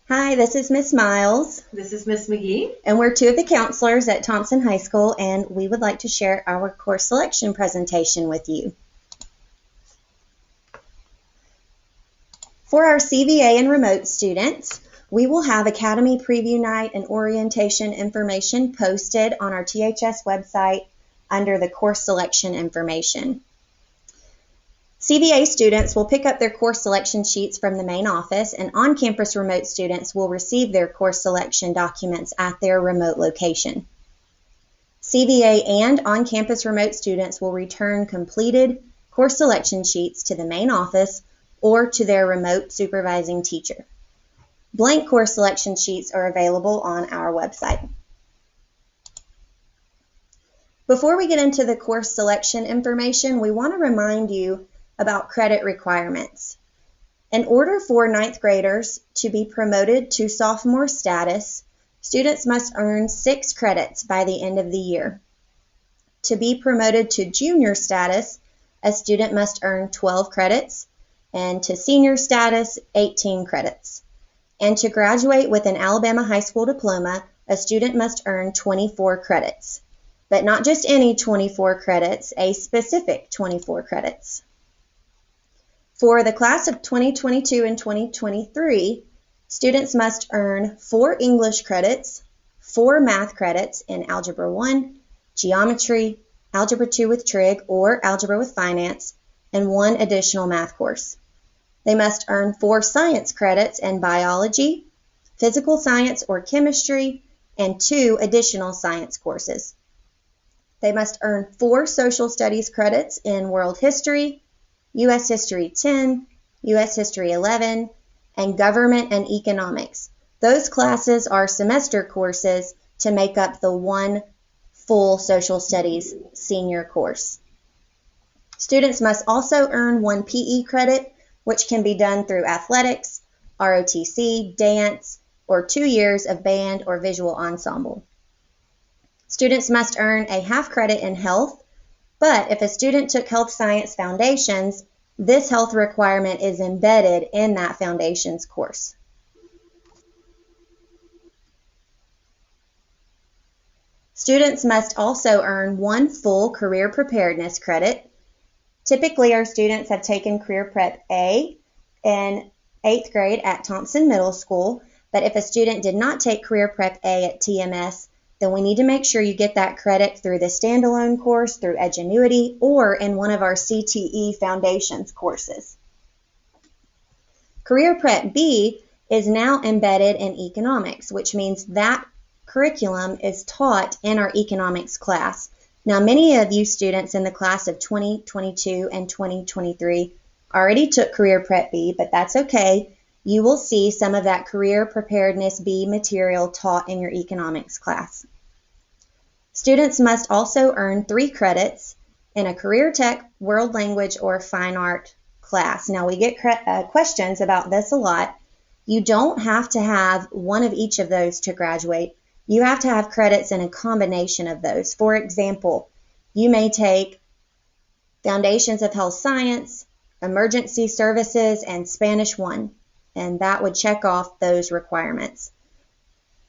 Hi, this is Miss Miles. This is Miss McGee. And we're two of the counselors at Thompson High School, and we would like to share our course selection presentation with you. For our CVA and remote students, we will have Academy Preview Night and orientation information posted on our THS website under the course selection information. CVA students will pick up their course selection sheets from the main office, and on-campus remote students will receive their course selection documents at their remote location. CVA and on-campus remote students will return completed course selection sheets to the main office or to their remote supervising teacher. Blank course selection sheets are available on our website. Before we get into the course selection information, we want to remind you about credit requirements. In order for ninth graders to be promoted to sophomore status, students must earn 6 credits by the end of the year. To be promoted to junior status, a student must earn 12 credits, and to senior status, 18 credits. And to graduate with an Alabama high school diploma, a student must earn 24 credits. But not just any 24 credits, a specific 24 credits. For the class of 2022 and 2023, students must earn 4 English credits, 4 math credits in Algebra 1, Geometry, Algebra 2 with Trig or Algebra with Finance, and 1 additional math course. They must earn 4 science credits in Biology, Physical Science or Chemistry, and 2 additional science courses. They must earn 4 Social Studies credits in World History, U.S. History 10, U.S. History 11, and Government and Economics. Those classes are semester courses to make up the 1 full Social Studies senior course. Students must also earn 1 PE credit, which can be done through athletics, ROTC, dance, or 2 years of band or visual ensemble. Students must earn a half credit in health, but if a student took Health Science Foundations, this health requirement is embedded in that Foundations course. Students must also earn 1 full career preparedness credit. Typically, our students have taken Career Prep A in 8th grade at Thompson Middle School, but if a student did not take Career Prep A at TMS, then we need to make sure you get that credit through the standalone course, through Edgenuity, or in one of our CTE Foundations courses. Career Prep B is now embedded in economics, which means that curriculum is taught in our economics class. Now, many of you students in the class of 2022 and 2023 already took Career Prep B, but that's okay. You will see some of that Career Preparedness B material taught in your economics class. Students must also earn 3 credits in a Career Tech, World Language, or Fine Art class. Now, we get questions about this a lot. You don't have to have one of each of those to graduate. You have to have credits in a combination of those. For example, you may take Foundations of Health Science, Emergency Services, and Spanish 1. And that would check off those requirements.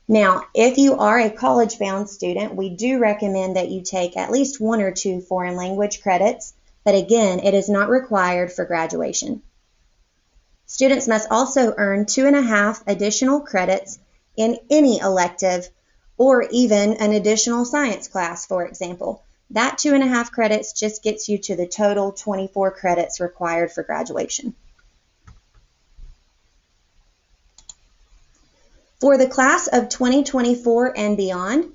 Now, if you are a college-bound student, we do recommend that you take at least 1 or 2 foreign language credits, but again, it is not required for graduation. Students must also earn 2.5 additional credits in any elective or even an additional science class, for example. That 2.5 credits just gets you to the total 24 credits required for graduation. For the class of 2024 and beyond,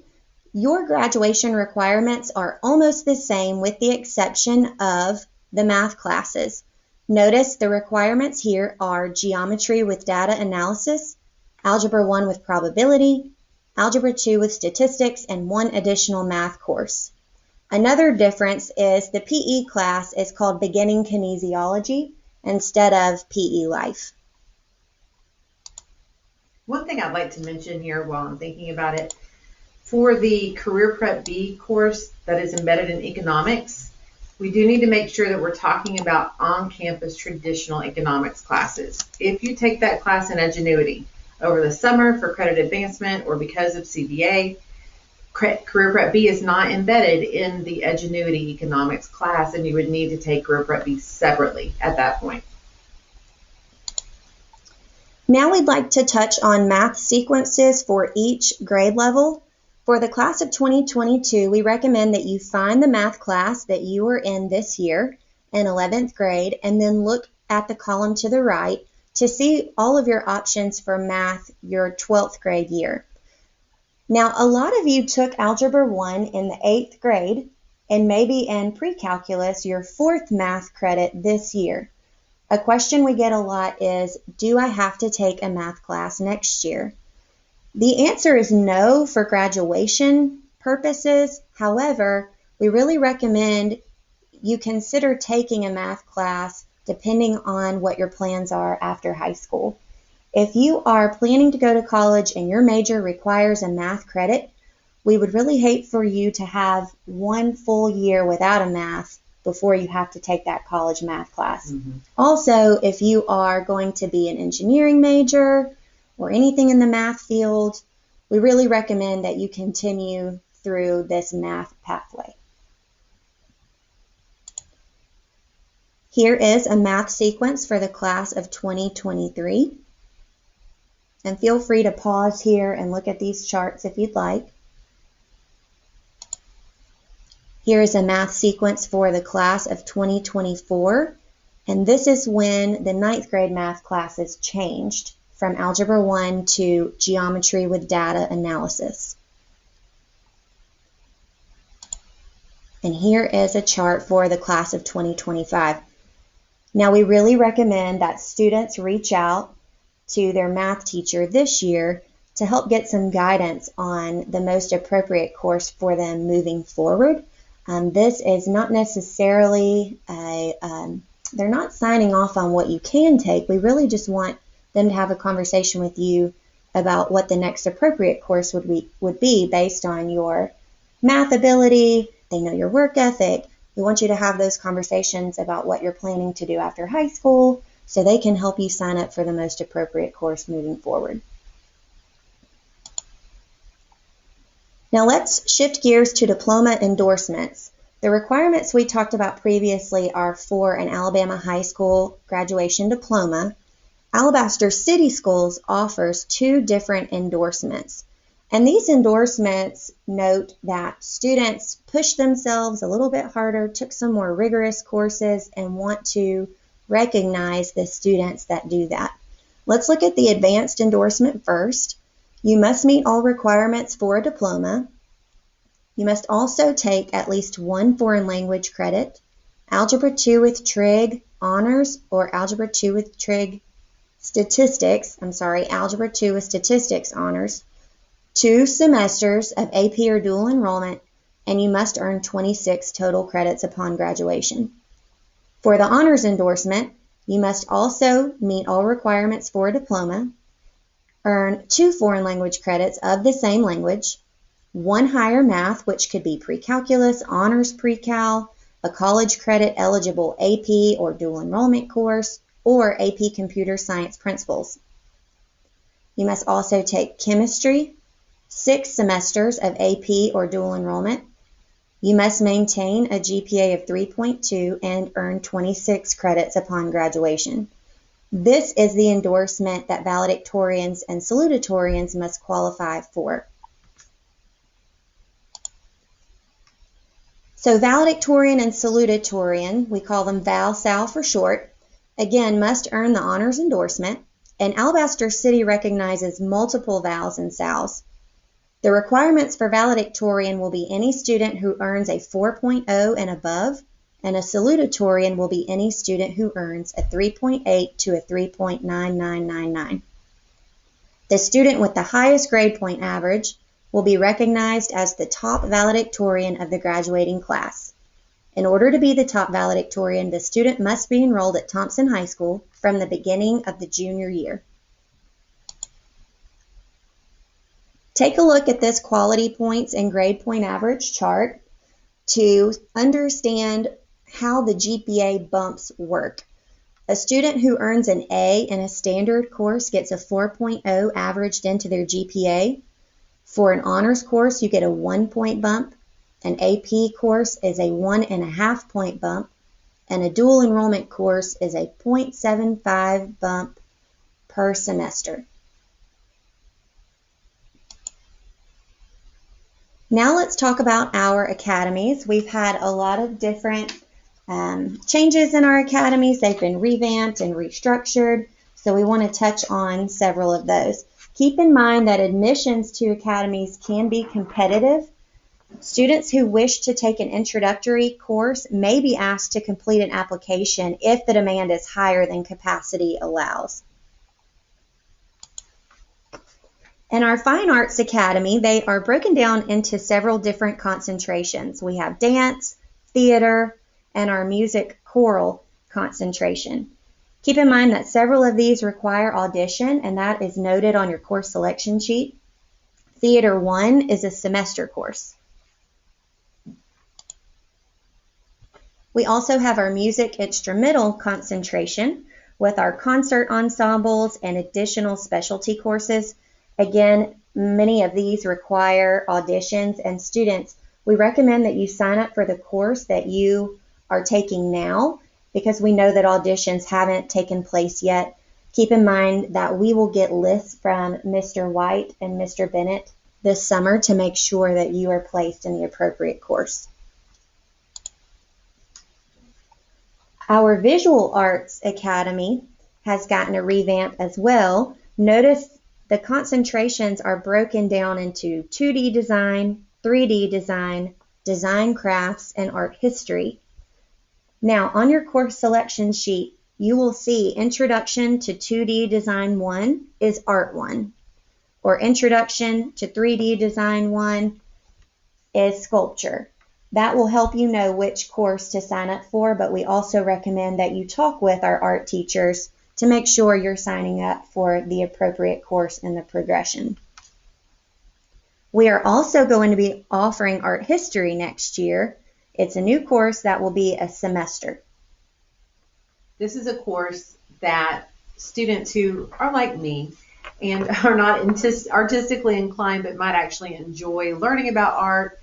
your graduation requirements are almost the same with the exception of the math classes. Notice the requirements here are Geometry with Data Analysis, Algebra 1 with Probability, Algebra 2 with Statistics, and 1 additional math course. Another difference is the PE class is called Beginning Kinesiology instead of PE Life. One thing I'd like to mention here while I'm thinking about it, for the Career Prep B course that is embedded in economics, we do need to make sure that we're talking about on-campus traditional economics classes. If you take that class in Edgenuity, over the summer for credit advancement or because of CBA. Career Prep B is not embedded in the Edgenuity Economics class, and you would need to take Career Prep B separately at that point. Now we'd like to touch on math sequences for each grade level. For the class of 2022, we recommend that you find the math class that you are in this year in 11th grade, and then look at the column to the right to see all of your options for math your 12th grade year. Now, a lot of you took Algebra 1 in the 8th grade, and maybe in pre-calculus, your 4th math credit this year. A question we get a lot is, do I have to take a math class next year? The answer is no for graduation purposes. However, we really recommend you consider taking a math class depending on what your plans are after high school. If you are planning to go to college and your major requires a math credit, we would really hate for you to have one full year without a math before you have to take that college math class. Also, if you are going to be an engineering major or anything in the math field, we really recommend that you continue through this math pathway. Here is a math sequence for the class of 2023. And feel free to pause here and look at these charts if you'd like. Here is a math sequence for the class of 2024. And this is when the 9th grade math classes changed from Algebra 1 to Geometry with Data Analysis. And here is a chart for the class of 2025. Now, we really recommend that students reach out to their math teacher this year to help get some guidance on the most appropriate course for them moving forward. This is not necessarily they're not signing off on what you can take. We really just want them to have a conversation with you about what the next appropriate course would be based on your math ability. They know your work ethic. We want you to have those conversations about what you're planning to do after high school, so they can help you sign up for the most appropriate course moving forward. Now let's shift gears to diploma endorsements. The requirements we talked about previously are for an Alabama high school graduation diploma. Alabaster City Schools offers 2 different endorsements. And these endorsements note that students push themselves a little bit harder, took some more rigorous courses, and want to recognize the students that do that. Let's look at the advanced endorsement first. You must meet all requirements for a diploma. You must also take at least 1 foreign language credit, Algebra 2 with Trig Honors or Algebra 2 with Trig Statistics, Algebra 2 with Statistics Honors, 2 semesters of AP or dual enrollment, and you must earn 26 total credits upon graduation. For the honors endorsement, you must also meet all requirements for a diploma, earn 2 foreign language credits of the same language, 1 higher math, which could be pre-calculus, honors pre-cal, a college credit eligible AP or dual enrollment course, or AP Computer Science Principles. You must also take chemistry, 6 semesters of AP or dual enrollment. You must maintain a GPA of 3.2 and earn 26 credits upon graduation. This is the endorsement that valedictorians and salutatorians must qualify for. So valedictorian and salutatorian, we call them Val-Sal for short, again must earn the honors endorsement, and Alabaster City recognizes multiple vals and sals. The requirements for valedictorian will be any student who earns a 4.0 and above, and a salutatorian will be any student who earns a 3.8 to a 3.9999. The student with the highest grade point average will be recognized as the top valedictorian of the graduating class. In order to be the top valedictorian, the student must be enrolled at Thompson High School from the beginning of the junior year. Take a look at this quality points and grade point average chart to understand how the GPA bumps work. A student who earns an A in a standard course gets a 4.0 averaged into their GPA. For an honors course, you get a 1-point bump. An AP course is a 1.5-point bump. And a dual enrollment course is a 0.75 bump per semester. Now let's talk about our academies. We've had a lot of different changes in our academies. They've been revamped and restructured, so we want to touch on several of those. Keep in mind that admissions to academies can be competitive. Students who wish to take an introductory course may be asked to complete an application if the demand is higher than capacity allows. In our Fine Arts Academy, they are broken down into several different concentrations. We have dance, theater, and our music choral concentration. Keep in mind that several of these require audition, and that is noted on your course selection sheet. Theater 1 is a semester course. We also have our music instrumental concentration with our concert ensembles and additional specialty courses. Again, many of these require auditions, and students, we recommend that you sign up for the course that you are taking now because we know that auditions haven't taken place yet. Keep in mind that we will get lists from Mr. White and Mr. Bennett this summer to make sure that you are placed in the appropriate course. Our Visual Arts Academy has gotten a revamp as well. Notice the concentrations are broken down into 2D design, 3D design, design crafts, and art history. Now, on your course selection sheet, you will see Introduction to 2D Design 1 is Art 1, or Introduction to 3D Design 1 is Sculpture. That will help you know which course to sign up for, but we also recommend that you talk with our art teachers to make sure you're signing up for the appropriate course in the progression. We are also going to be offering art history next year. It's a new course that will be a semester. This is a course that students who are like me and are not artistically inclined but might actually enjoy learning about art,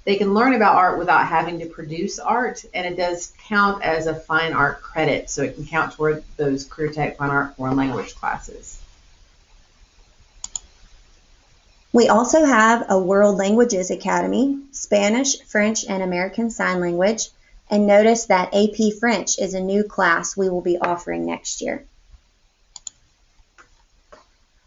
they can learn about art without having to produce art, and it does count as a fine art credit, so it can count toward those career tech fine art foreign language classes. We also have a World Languages Academy, Spanish, French, and American Sign Language, and notice that AP French is a new class we will be offering next year.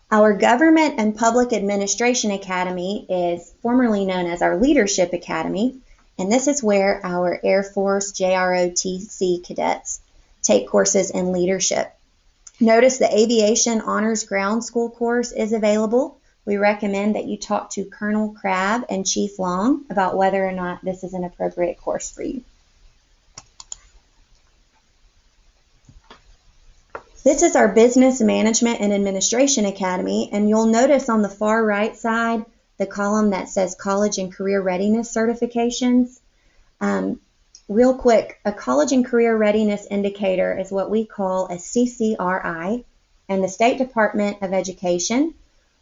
Our Government and Public Administration Academy is formerly known as our Leadership Academy, and this is where our Air Force JROTC cadets take courses in leadership. Notice the Aviation Honors Ground School course is available. We recommend that you talk to Colonel Crabb and Chief Long about whether or not this is an appropriate course for you. This is our Business Management and Administration Academy, and you'll notice on the far right side the column that says College and Career Readiness Certifications. Real quick, a College and Career Readiness Indicator is what we call a CCRI, and the State Department of Education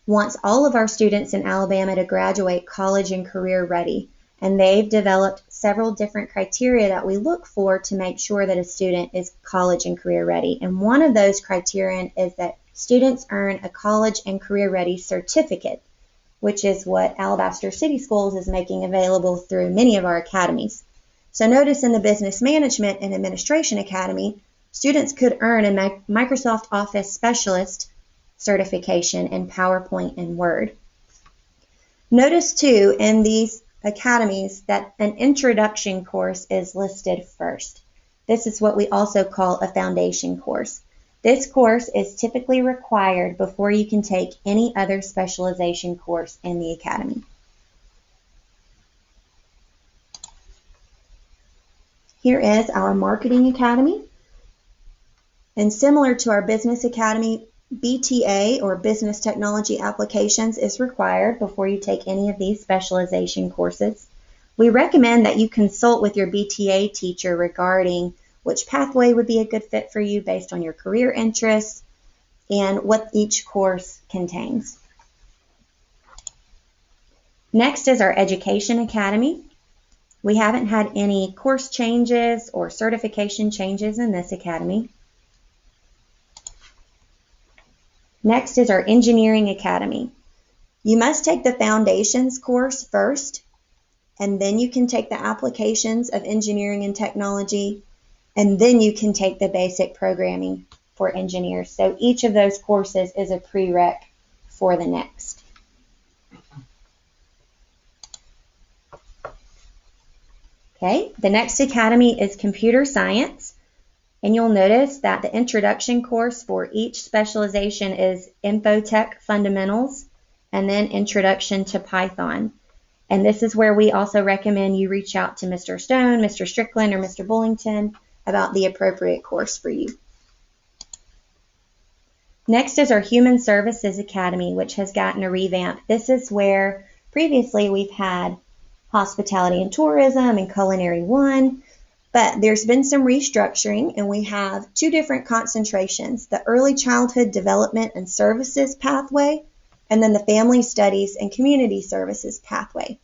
wants all of our students in Alabama to graduate college and career ready, and they've developed several different criteria that we look for to make sure that a student is college and career ready. And one of those criteria is that students earn a college and career ready certificate, which is what Alabaster City Schools is making available through many of our academies. So notice in the Business Management and Administration Academy, students could earn a Microsoft Office Specialist certification in PowerPoint and Word. Notice too in these academies that an introduction course is listed first. This is what we also call a foundation course. This course is typically required before you can take any other specialization course in the academy. Here is our Marketing Academy. And similar to our Business Academy, BTA, or Business Technology Applications, is required before you take any of these specialization courses. We recommend that you consult with your BTA teacher regarding which pathway would be a good fit for you based on your career interests and what each course contains. Next is our Education Academy. We haven't had any course changes or certification changes in this academy. Next is our Engineering Academy. You must take the Foundations course first, and then you can take the Applications of Engineering and Technology, and then you can take the Basic Programming for Engineers. So each of those courses is a prereq for the next. Okay, the next academy is Computer Science, and you'll notice that the introduction course for each specialization is Infotech Fundamentals and then Introduction to Python. And this is where we also recommend you reach out to Mr. Stone, Mr. Strickland, or Mr. Bullington about the appropriate course for you. Next is our Human Services Academy, which has gotten a revamp. This is where previously we've had Hospitality and Tourism and Culinary 1, but there's been some restructuring and we have two different concentrations, the Early Childhood Development and Services pathway and then the Family Studies and Community Services pathway.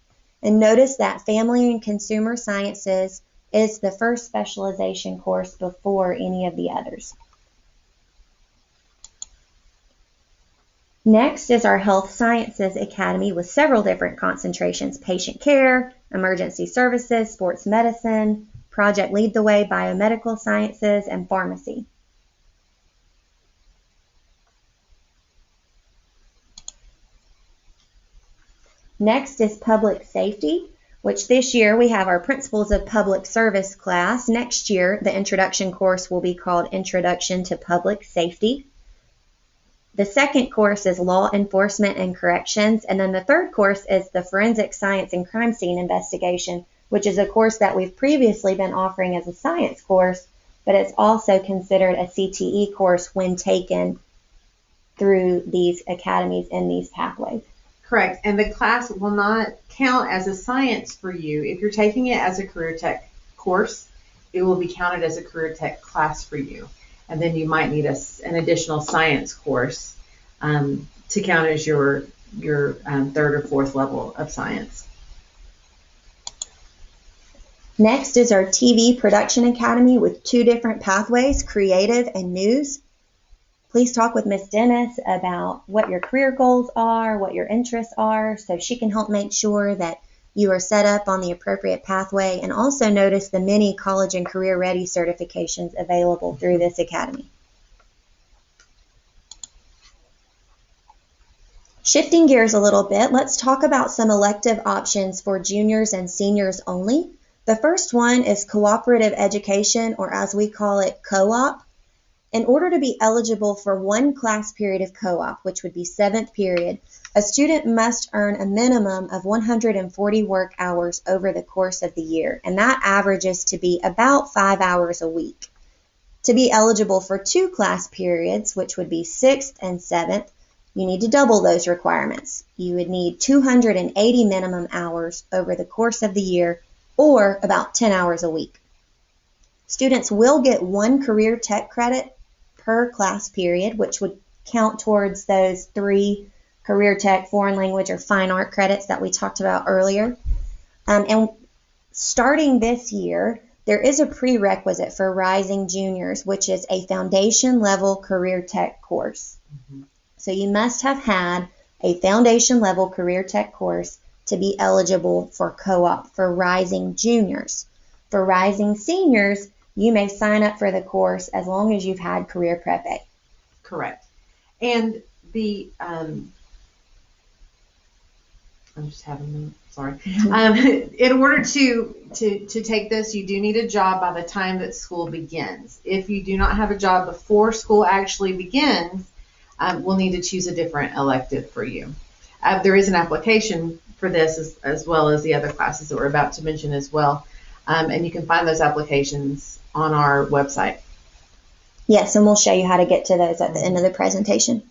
And notice that Family and Consumer Sciences is the first specialization course before any of the others. Next is our Health Sciences Academy with several different concentrations: Patient Care, Emergency Services, Sports Medicine, Project Lead the Way, Biomedical Sciences, and Pharmacy. Next is Public Safety, which this year we have our Principles of Public Service class. Next year, the introduction course will be called Introduction to Public Safety. The second course is Law Enforcement and Corrections, and then the third course is the Forensic Science and Crime Scene Investigation, which is a course that we've previously been offering as a science course, but it's also considered a CTE course when taken through these academies and these pathways. Correct, and the class will not count as a science for you. If you're taking it as a career tech course, it will be counted as a career tech class for you. And then you might need an additional science course to count as your third or fourth level of science. Next is our TV Production Academy with two different pathways, Creative and News. Please talk with Ms. Dennis about what your career goals are, what your interests are, so she can help make sure that you are set up on the appropriate pathway, and also notice the many college and career ready certifications available through this academy. Shifting gears a little bit, let's talk about some elective options for juniors and seniors only. The first one is cooperative education, or as we call it, co-op. In order to be eligible for one class period of co-op, which would be 7th period, a student must earn a minimum of 140 work hours over the course of the year, and that averages to be about 5 hours a week. To be eligible for two class periods, which would be 6th and 7th, you need to double those requirements. You would need 280 minimum hours over the course of the year, or about 10 hours a week. Students will get one career tech credit per class period, which would count towards those 3 career tech, foreign language, or fine art credits that we talked about earlier. And starting this year, there is a prerequisite for rising juniors, which is a foundation level career tech course. Mm-hmm. So you must have had a foundation level career tech course to be eligible for co-op for rising juniors. For rising seniors, you may sign up for the course as long as you've had Career Prep A. Correct. And the I'm just having sorry. In order to take this, you do need a job by the time that school begins. If you do not have a job before school actually begins, we'll need to choose a different elective for you. There is an application for this as well as the other classes that we're about to mention as well. And you can find those applications on our website. Yes, and we'll show you how to get to those at the end of the presentation.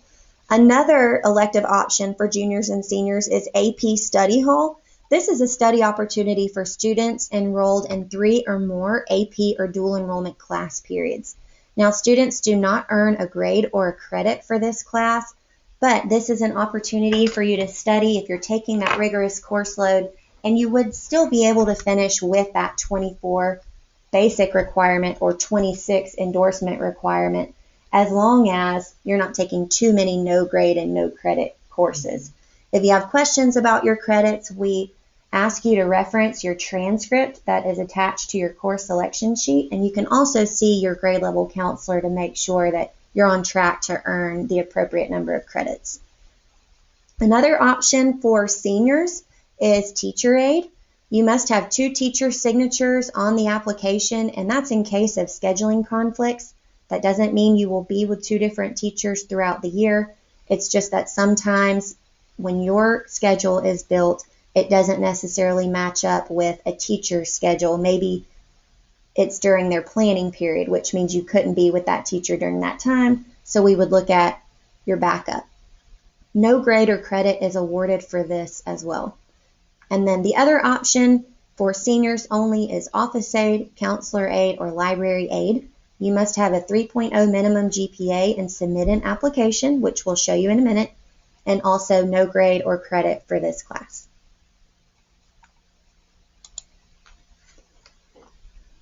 Another elective option for juniors and seniors is AP Study Hall. This is a study opportunity for students enrolled in 3 or more AP or dual enrollment class periods. Now, students do not earn a grade or a credit for this class, but this is an opportunity for you to study if you're taking that rigorous course load, and you would still be able to finish with that 24 basic requirement or 26 endorsement requirement, as long as you're not taking too many no grade and no credit courses. If you have questions about your credits, we ask you to reference your transcript that is attached to your course selection sheet, and you can also see your grade level counselor to make sure that you're on track to earn the appropriate number of credits. Another option for seniors is teacher aid. You must have 2 teacher signatures on the application, and that's in case of scheduling conflicts. That doesn't mean you will be with 2 different teachers throughout the year. It's just that sometimes when your schedule is built, it doesn't necessarily match up with a teacher's schedule. Maybe it's during their planning period, which means you couldn't be with that teacher during that time, so we would look at your backup. No grade or credit is awarded for this as well. And then the other option for seniors only is office aid, counselor aid, or library aid. You must have a 3.0 minimum GPA and submit an application, which we'll show you in a minute, and also no grade or credit for this class.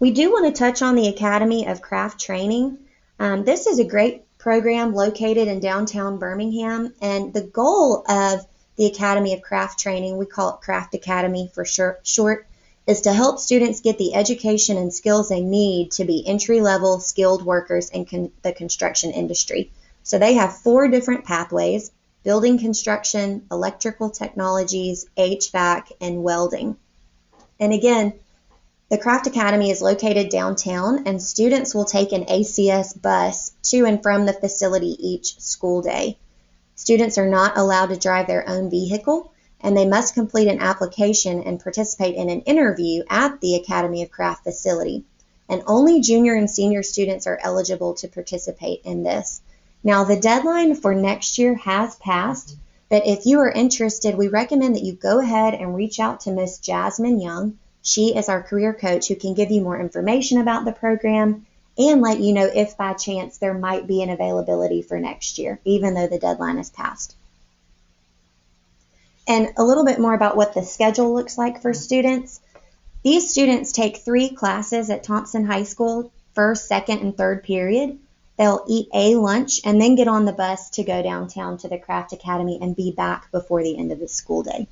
We do want to touch on the Academy of Craft Training. This is a great program located in downtown Birmingham, and the goal of the Academy of Craft Training, we call it Craft Academy for short, is to help students get the education and skills they need to be entry-level skilled workers in the construction industry. So they have 4 different pathways: building construction, electrical technologies, HVAC, and welding. And again, the Craft Academy is located downtown, and students will take an ACS bus to and from the facility each school day. Students are not allowed to drive their own vehicle, and they must complete an application and participate in an interview at the Academy of Craft facility. And only junior and senior students are eligible to participate in this. Now, the deadline for next year has passed, but if you are interested, we recommend that you go ahead and reach out to Miss Jasmine Young. She is our career coach who can give you more information about the program and let you know if by chance there might be an availability for next year, even though the deadline has passed. And a little bit more about what the schedule looks like for students. These students take 3 classes at Thompson High School, first, second, and third period. They'll eat a lunch and then get on the bus to go downtown to the Craft Academy and be back before the end of the school day.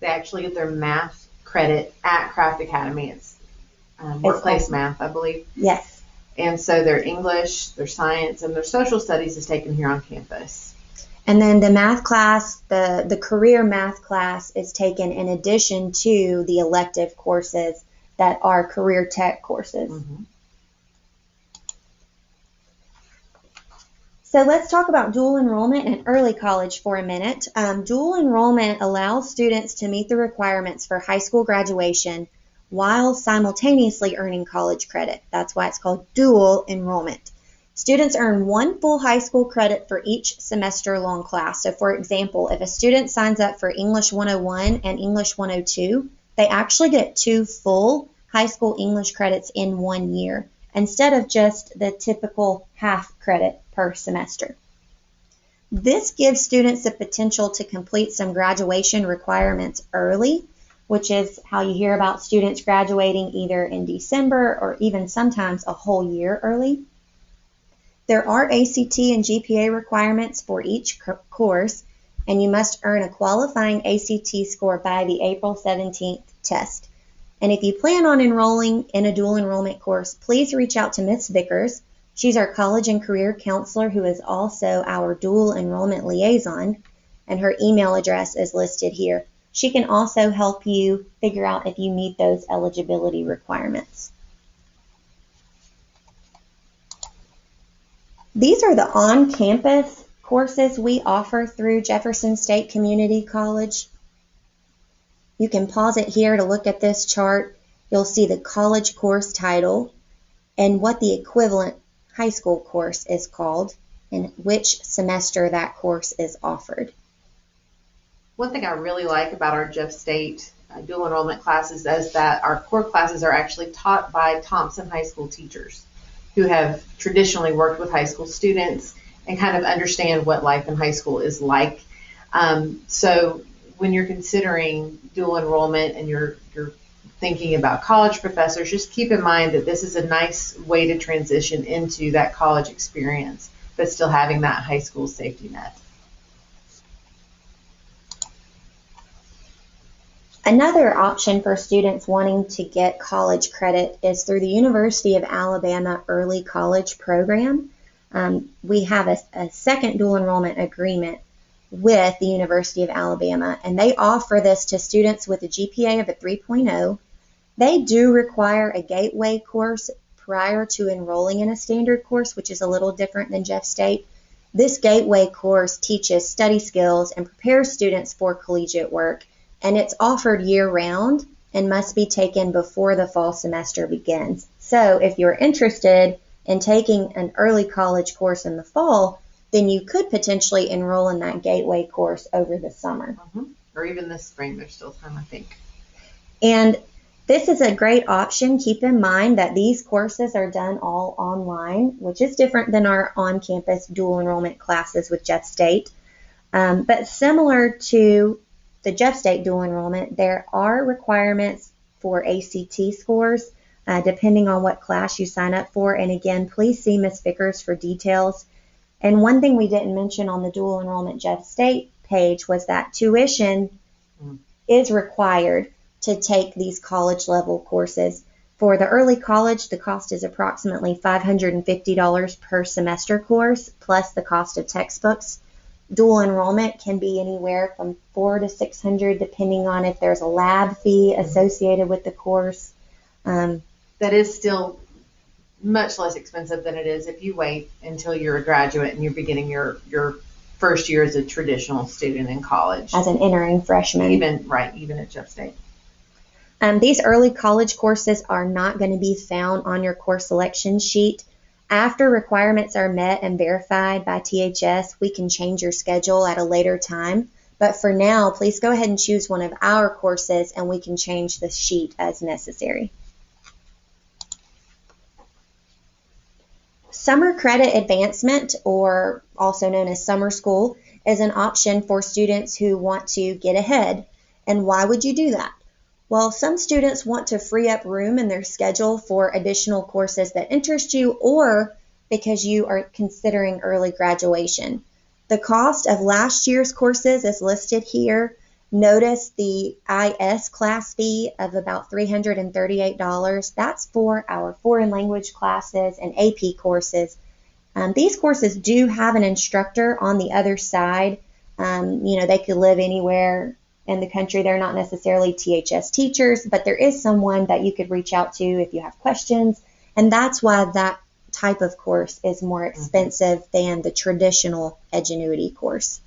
They actually get their math credit at Craft Academy. It's workplace math, I believe. Yes. And so their English, their science, and their social studies is taken here on campus. And then the math class, the career math class is taken in addition to the elective courses that are career tech courses. Mm-hmm. So let's talk about dual enrollment and early college for a minute. Dual enrollment allows students to meet the requirements for high school graduation while simultaneously earning college credit. That's why it's called dual enrollment. Students earn 1 full high school credit for each semester-long class. So for example, if a student signs up for English 101 and English 102, they actually get 2 full high school English credits in 1 year, instead of just the typical half credit per semester. This gives students the potential to complete some graduation requirements early, which is how you hear about students graduating either in December or even sometimes a whole year early. There are ACT and GPA requirements for each course, and you must earn a qualifying ACT score by the April 17th test. And if you plan on enrolling in a dual enrollment course, please reach out to Ms. Vickers. She's our college and career counselor who is also our dual enrollment liaison, and her email address is listed here. She can also help you figure out if you meet those eligibility requirements. These are the on-campus courses we offer through Jefferson State Community College. You can pause it here to look at this chart. You'll see the college course title and what the equivalent high school course is called and which semester that course is offered. One thing I really like about our Jeff State dual enrollment classes is that our core classes are actually taught by Thompson High School teachers who have traditionally worked with high school students and kind of understand what life in high school is like. So when you're considering dual enrollment and you're thinking about college professors, just keep in mind that this is a nice way to transition into that college experience, but still having that high school safety net. Another option for students wanting to get college credit is through the University of Alabama Early College Program. We have a second dual enrollment agreement with the University of Alabama, and they offer this to students with a GPA of a 3.0. They do require a gateway course prior to enrolling in a standard course, which is a little different than Jeff State. This gateway course teaches study skills and prepares students for collegiate work, and it's offered year-round and must be taken before the fall semester begins. So if you're interested in taking an early college course in the fall, then you could potentially enroll in that gateway course over the summer. Or even this spring, there's still time, I think. And this is a great option. Keep in mind that these courses are done all online, which is different than our on-campus dual enrollment classes with Jeff State. But similar to the Jeff State dual enrollment, there are requirements for ACT scores depending on what class you sign up for. And again, please see Ms. Vickers for details. And one thing we didn't mention on the dual enrollment Jeff State page was that tuition is required to take these college level courses. For the early college, the cost is approximately $550 per semester course, plus the cost of textbooks. Dual enrollment can be anywhere from $400 to $600, depending on if there's a lab fee associated with the course. That is still much less expensive than it is if you wait until you're a graduate and you're beginning your first year as a traditional student in college. As an entering freshman. Even at Jeff State. These early college courses are not going to be found on your course selection sheet. After requirements are met and verified by THS, we can change your schedule at a later time. But for now, please go ahead and choose one of our courses and we can change the sheet as necessary. Summer credit advancement, or also known as summer school, is an option for students who want to get ahead. And why would you do that? Well, some students want to free up room in their schedule for additional courses that interest you, or because you are considering early graduation. The cost of last year's courses is listed here. Notice the IS class fee of about $338. That's for our foreign language classes and AP courses. These courses do have an instructor on the other side. They could live anywhere in the country. They're not necessarily THS teachers, but there is someone that you could reach out to if you have questions. And that's why that type of course is more expensive than the traditional Edgenuity course.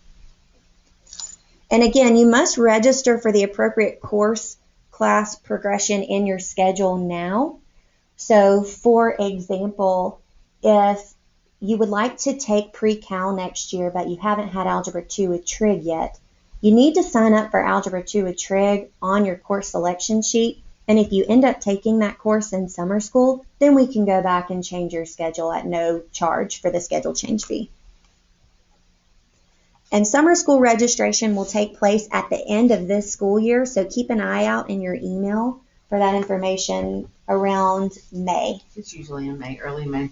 And again, you must register for the appropriate course class progression in your schedule now. So for example, if you would like to take pre-cal next year, but you haven't had Algebra 2 with trig yet, you need to sign up for Algebra 2 with trig on your course selection sheet. And if you end up taking that course in summer school, then we can go back and change your schedule at no charge for the schedule change fee. And summer school registration will take place at the end of this school year, so keep an eye out in your email for that information around May. It's usually in May, early May.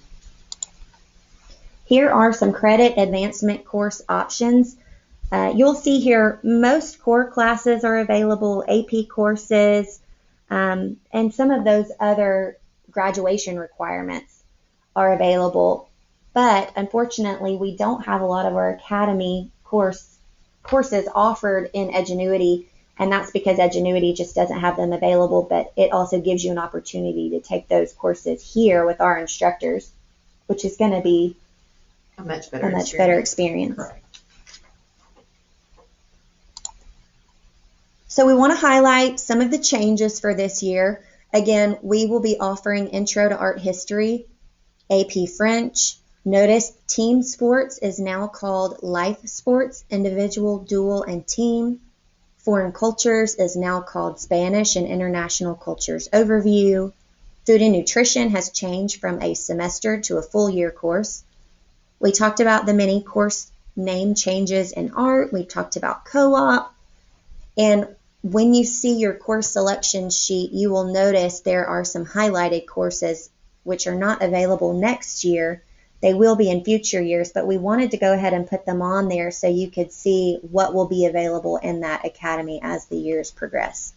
Here are some credit advancement course options. You'll see here most core classes are available, AP courses, and some of those other graduation requirements are available. But unfortunately, we don't have a lot of our Academy courses offered in Edgenuity, and that's because Edgenuity just doesn't have them available, but it also gives you an opportunity to take those courses here with our instructors, which is going to be a much better experience. Correct. So we want to highlight some of the changes for this year. Again, we will be offering Intro to Art History, AP French. Notice team sports is now called Life Sports, individual, dual, and team. Foreign Cultures is now called Spanish and International Cultures Overview. Food and Nutrition has changed from a semester to a full year course. We talked about the many course name changes in art. We've talked about co-op. And when you see your course selection sheet, you will notice there are some highlighted courses which are not available next year. They will be in future years, but we wanted to go ahead and put them on there so you could see what will be available in that academy as the years progress.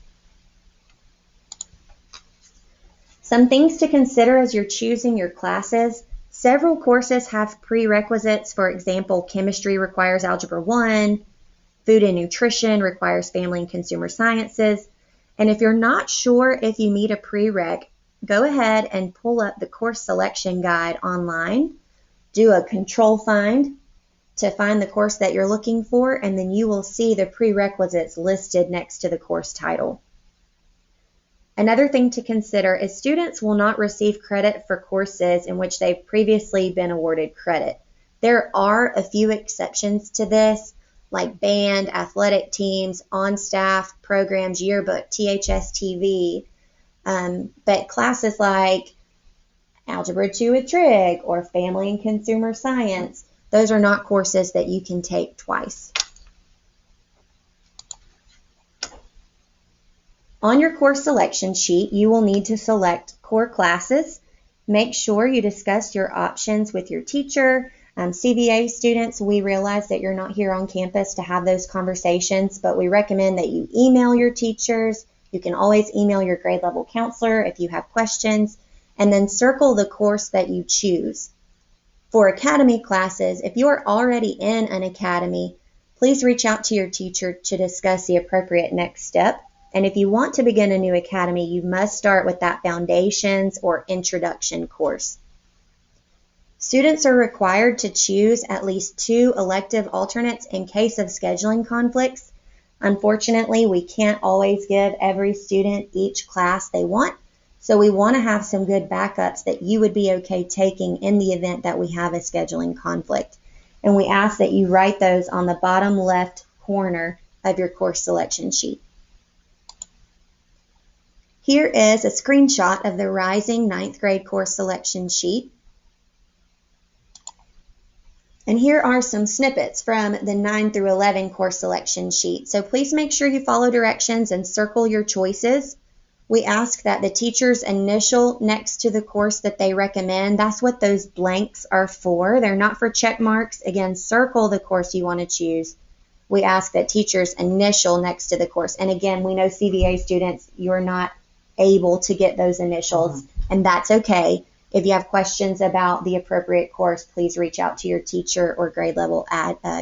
Some things to consider as you're choosing your classes. Several courses have prerequisites. For example, chemistry requires Algebra 1, food and nutrition requires family and consumer sciences. And if you're not sure if you meet a prereq, go ahead and pull up the course selection guide online. Do a control find to find the course that you're looking for, and then you will see the prerequisites listed next to the course title. Another thing to consider is students will not receive credit for courses in which they've previously been awarded credit. There are a few exceptions to this, like band, athletic teams, on-staff programs, yearbook, THS-TV, but classes like Algebra 2 with Trig or Family and Consumer Science, those are not courses that you can take twice. On your course selection sheet, you will need to select core classes. Make sure you discuss your options with your teacher. CVA students, we realize that you're not here on campus to have those conversations, but we recommend that you email your teachers. You can always email your grade level counselor if you have questions, and then circle the course that you choose. For academy classes, if you are already in an academy, please reach out to your teacher to discuss the appropriate next step. And if you want to begin a new academy, you must start with that foundations or introduction course. Students are required to choose at least 2 elective alternates in case of scheduling conflicts. Unfortunately, we can't always give every student each class they want, so we want to have some good backups that you would be okay taking in the event that we have a scheduling conflict. And we ask that you write those on the bottom left corner of your course selection sheet. Here is a screenshot of the Rising 9th grade course selection sheet. And here are some snippets from the 9 through 11 course selection sheet. So please make sure you follow directions and circle your choices. We ask that the teachers initial next to the course that they recommend. That's what those blanks are for. They're not for check marks. Again, circle the course you want to choose. We ask that teachers initial next to the course. And again, we know CVA students, you're not able to get those initials, and that's okay. If you have questions about the appropriate course, please reach out to your teacher or grade level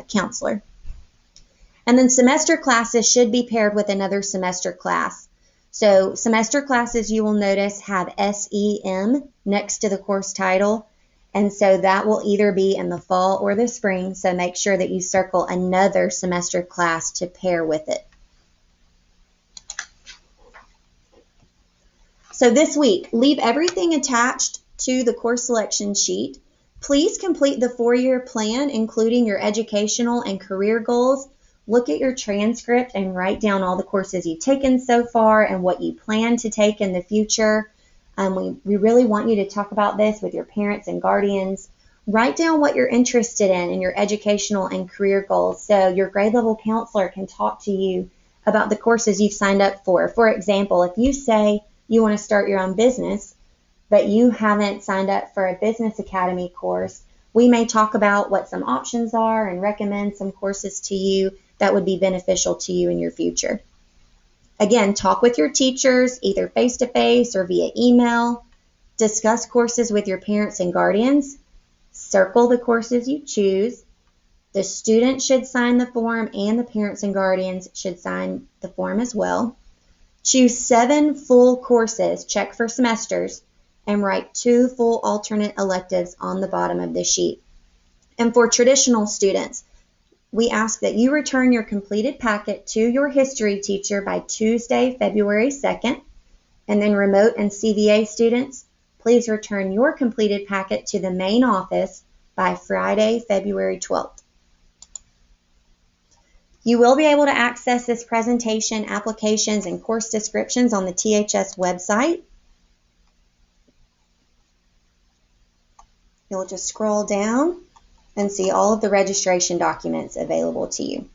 counselor. And then semester classes should be paired with another semester class. So semester classes, you will notice, have SEM next to the course title, and so that will either be in the fall or the spring, so make sure that you circle another semester class to pair with it. So this week, leave everything attached to the course selection sheet. Please complete the 4-year plan, including your educational and career goals. Look at your transcript and write down all the courses you've taken so far and what you plan to take in the future. We really want you to talk about this with your parents and guardians. Write down what you're interested in your educational and career goals so your grade level counselor can talk to you about the courses you've signed up for. For example, if you say you want to start your own business, but you haven't signed up for a business academy course, we may talk about what some options are and recommend some courses to you that would be beneficial to you in your future. Again, talk with your teachers, either face-to-face or via email. Discuss courses with your parents and guardians. Circle the courses you choose. The student should sign the form and the parents and guardians should sign the form as well. Choose 7 full courses, check for semesters, and write 2 full alternate electives on the bottom of the sheet. And for traditional students, we ask that you return your completed packet to your history teacher by Tuesday, February 2nd. And then remote and CVA students, please return your completed packet to the main office by Friday, February 12th. You will be able to access this presentation, applications, and course descriptions on the THS website. You'll just scroll down and see all of the registration documents available to you.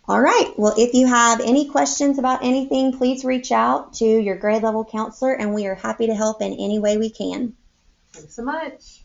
All right, well, if you have any questions about anything, please reach out to your grade level counselor, and we are happy to help in any way we can. Thanks so much.